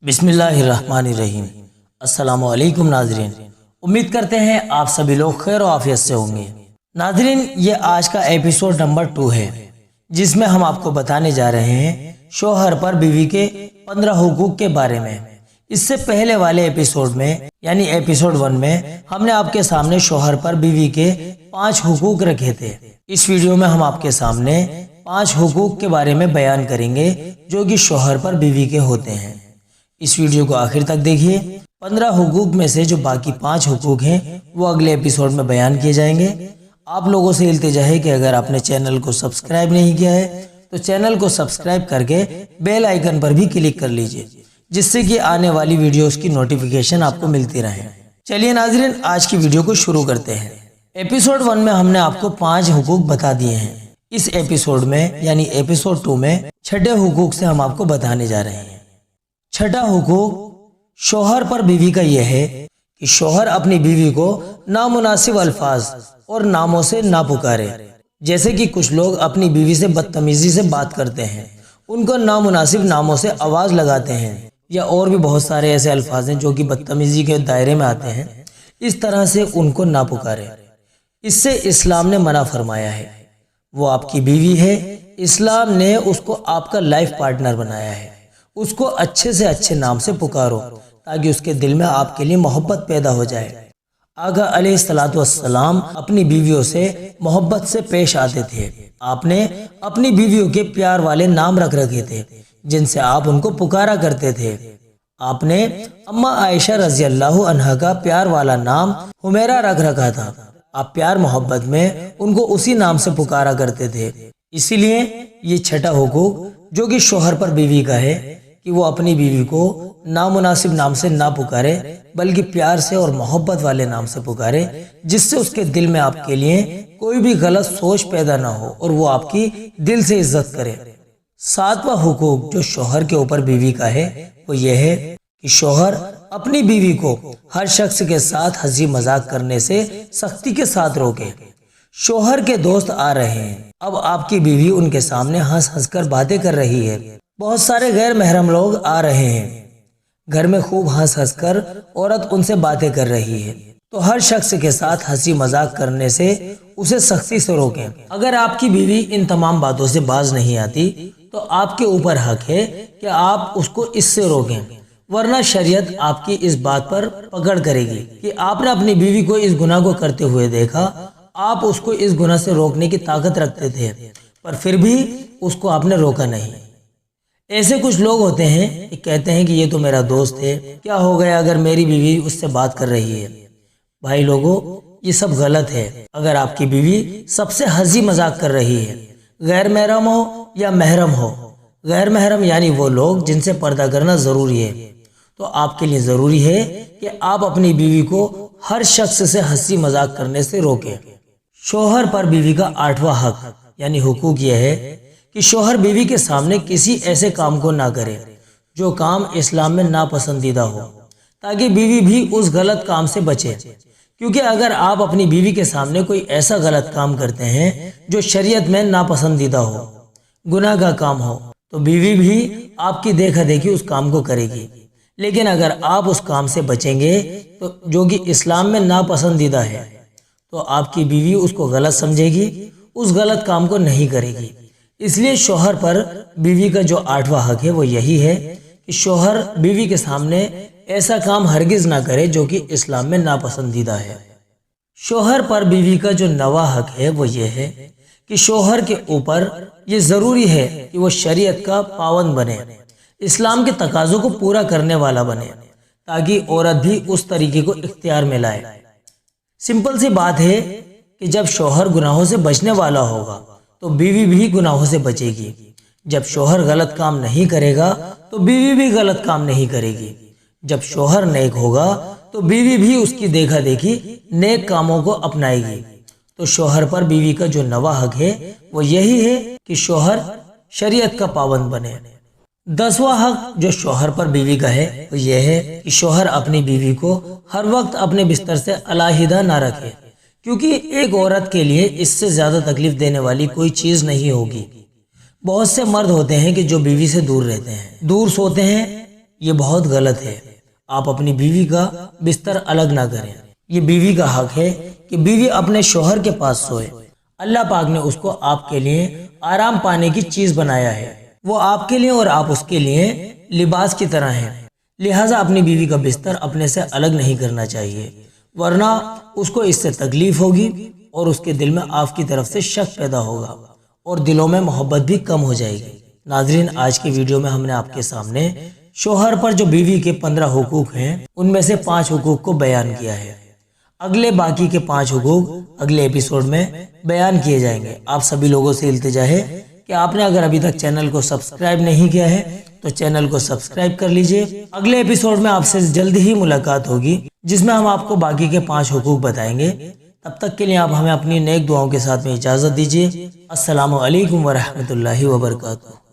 बिस्मिल्लाहिर्रहमानिर्रहीम। अस्सलामु अलैकुम नाज़रीन, उम्मीद करते हैं आप सभी लोग खैर और आफियत से होंगे। नाज़रीन, ये आज का एपिसोड नंबर 2 है, जिसमें हम आपको बताने जा रहे हैं शोहर पर बीवी के 15 हुकूक के बारे में। इससे पहले वाले एपिसोड में यानी एपिसोड 1 में हमने आपके सामने शोहर पर बीवी के 5 हुकूक रखे थे। इस वीडियो में हम आपके सामने 5 हुकूक के बारे में बयान करेंगे जो कि शोहर पर बीवी के होते हैं। इस वीडियो को आखिर तक देखिए। 15 हुकूक में से जो बाकी 5 हुकूक हैं वो अगले एपिसोड में बयान किए जाएंगे। आप लोगों से इल्तिजा है कि अगर आपने चैनल को सब्सक्राइब नहीं किया है तो चैनल को सब्सक्राइब करके बेल आइकन पर भी क्लिक कर लीजिए, जिससे कि आने वाली वीडियोस की नोटिफिकेशन आपको मिलती रहे। चलिए नाज़रीन, आज की वीडियो को शुरू करते हैं। एपिसोड 1 में हमने आपको 5 हुकूक बता दिए हैं। इस एपिसोड में यानी एपिसोड 2 में छठे हुकूक से हम आपको बताने जा रहे हैं। छठा हुकूक शोहर पर बीवी का यह है कि शोहर अपनी बीवी को नामुनासिब अल्फाज और नामों से ना पुकारे। जैसे कि कुछ लोग अपनी बीवी से बदतमीजी से बात करते हैं, उनको नामुनासिब नामों से आवाज लगाते हैं, या और भी बहुत सारे ऐसे अल्फाज हैं जो कि बदतमीजी के दायरे में आते हैं। इस तरह से उनको ना पुकारे। इससे इस्लाम ने मना फरमाया है। वो आपकी बीवी है, इस्लाम ने उसको आपका लाइफ पार्टनर बनाया है। उसको अच्छे से अच्छे नाम से पुकारो ताकि उसके दिल में आपके लिए मोहब्बत पैदा हो जाए। आगा अलैहिस्सलातु वस्सलाम अपनी बीवियों से मोहब्बत से पेश आते थे। आपने अपनी बीवियों के प्यार वाले नाम रख रखे थे जिनसे आप उनको पुकारा करते थे। आपने अम्मा आयशा रज़ी अल्लाह अन्हा का प्यार वाला नाम हुमैरा रख रखा था। आप प्यार मोहब्बत में उनको उसी नाम से पुकारा करते थे। इसीलिए ये छठा हुकूक जो कि शोहर पर बीवी का है कि वो अपनी बीवी को नामुनासिब नाम से ना पुकारे, बल्कि प्यार से और मोहब्बत वाले नाम से पुकारे, जिससे उसके दिल में आपके लिए कोई भी गलत सोच पैदा ना हो और वो आपकी दिल से इज्जत करे। 7वां हुकूक जो शोहर के ऊपर बीवी का है वो ये है कि शोहर अपनी बीवी को हर शख्स के साथ हंसी मजाक करने से सख्ती के साथ रोके। शोहर के दोस्त आ रहे हैं, अब आपकी बीवी उनके सामने हंस हंस कर बातें कर रही है। बहुत सारे गैर महरम लोग आ रहे हैं, घर में खूब हंस हंस कर औरत उनसे बातें कर रही है, तो हर शख्स के साथ हंसी मजाक करने से उसे सख्ती से रोकें। अगर आपकी बीवी इन तमाम बातों से बाज नहीं आती तो आपके ऊपर हक है कि आप उसको इससे रोकें, वरना शरीयत आपकी इस बात पर पकड़ करेगी कि आपने अपनी बीवी को इस गुनाह को करते हुए देखा। आप उसको इस गुनाह से रोकने की ताकत रखते थे, पर फिर भी उसको आपने रोका नहीं। ऐसे कुछ लोग होते हैं कि कहते हैं कि ये तो मेरा दोस्त है, क्या हो गया अगर मेरी बीवी उससे बात कर रही है। भाई लोगों, ये सब गलत है। अगर आपकी बीवी सबसे हंसी मजाक कर रही है, गैर महरम हो या महरम हो, गैर महरम यानी वो लोग जिनसे पर्दा करना जरूरी है, तो आपके लिए जरूरी है कि आप अपनी बीवी को हर शख्स से हंसी मजाक करने से रोकें। शोहर पर बीवी का 8वां हक यानी हुकूक यह है कि शोहर बीवी के सामने किसी ऐसे काम को ना करे जो काम इस्लाम में नापसंदीदा हो, ताकि बीवी भी उस गलत काम से बचे। क्योंकि अगर आप अपनी बीवी के सामने कोई ऐसा गलत काम करते हैं जो शरीयत में नापसंदीदा हो, गुनाह का काम हो, तो बीवी भी आपकी देखा देखी उस काम को करेगी। लेकिन अगर आप उस काम से बचेंगे तो जो कि इस्लाम में नापसंदीदा है, तो आपकी बीवी उसको गलत समझेगी, उस गलत काम को नहीं करेगी। इसलिए शोहर पर बीवी का जो 8वां हक है वो यही है कि शोहर बीवी के सामने ऐसा काम हरगिज ना करे जो कि इस्लाम में नापसंदीदा है। शोहर पर बीवी का जो 9वां हक है वो ये है कि शोहर के ऊपर ये जरूरी है कि वो शरीयत का पाबंद बने, इस्लाम के तकाजों को पूरा करने वाला बने, ताकि औरत भी उस तरीके को इख्तियार में लाए। सिंपल सी बात है कि जब शोहर गुनाहों से बचने वाला होगा तो बीवी भी गुनाहों से बचेगी। जब शोहर गलत काम नहीं करेगा तो बीवी भी गलत काम नहीं करेगी। जब शोहर नेक होगा तो बीवी भी उसकी देखा देखी नेक कामों को अपनाएगी। तो शोहर पर बीवी का जो 9वां हक है वो यही है कि शोहर शरीयत का पाबंद बने। 10वां हक जो शोहर पर बीवी का है वो ये है कि शोहर अपनी बीवी को हर वक्त अपने बिस्तर से अलहदा ना रखे, क्योंकि एक औरत के लिए इससे ज्यादा तकलीफ देने वाली कोई चीज नहीं होगी। बहुत से मर्द होते हैं कि जो बीवी से दूर रहते हैं, दूर सोते हैं, یہ بہت غلط ہے۔ آپ اپنی بیوی کا بستر الگ نہ کریں۔ یہ بیوی کا حق ہے کہ بیوی اپنے شوہر کے پاس سوئے۔ اللہ پاک نے اس کو آپ کے لیے آرام پانے کی چیز بنایا ہے۔ وہ آپ کے لیے اور آپ اس کے لیے لباس کی طرح ہیں، لہٰذا اپنی بیوی کا بستر اپنے سے الگ نہیں کرنا چاہیے، ورنہ اس کو اس سے تکلیف ہوگی اور اس کے دل میں آپ کی طرف سے شک پیدا ہوگا اور دلوں میں محبت بھی کم ہو جائے گی۔ ناظرین، آج کی ویڈیو میں ہم نے آپ کے سامنے شوہر پر جو بیوی کے 15 حقوق ہیں ان میں سے 5 حقوق کو بیان کیا ہے۔ اگلے باقی کے 5 حقوق اگلے ایپیسوڈ میں بیان کیے جائیں گے۔ آپ سبھی لوگوں سے التجا ہے کہ آپ نے اگر ابھی تک چینل کو سبسکرائب نہیں کیا ہے تو چینل کو سبسکرائب کر لیجئے۔ اگلے ایپیسوڈ میں آپ سے جلد ہی ملاقات ہوگی جس میں ہم آپ کو باقی کے 5 حقوق بتائیں گے۔ تب تک کے لیے آپ ہمیں اپنی نیک دعاؤں کے ساتھ میں اجازت دیجیے۔ السلام علیکم ورحمۃ اللہ وبرکاتہ۔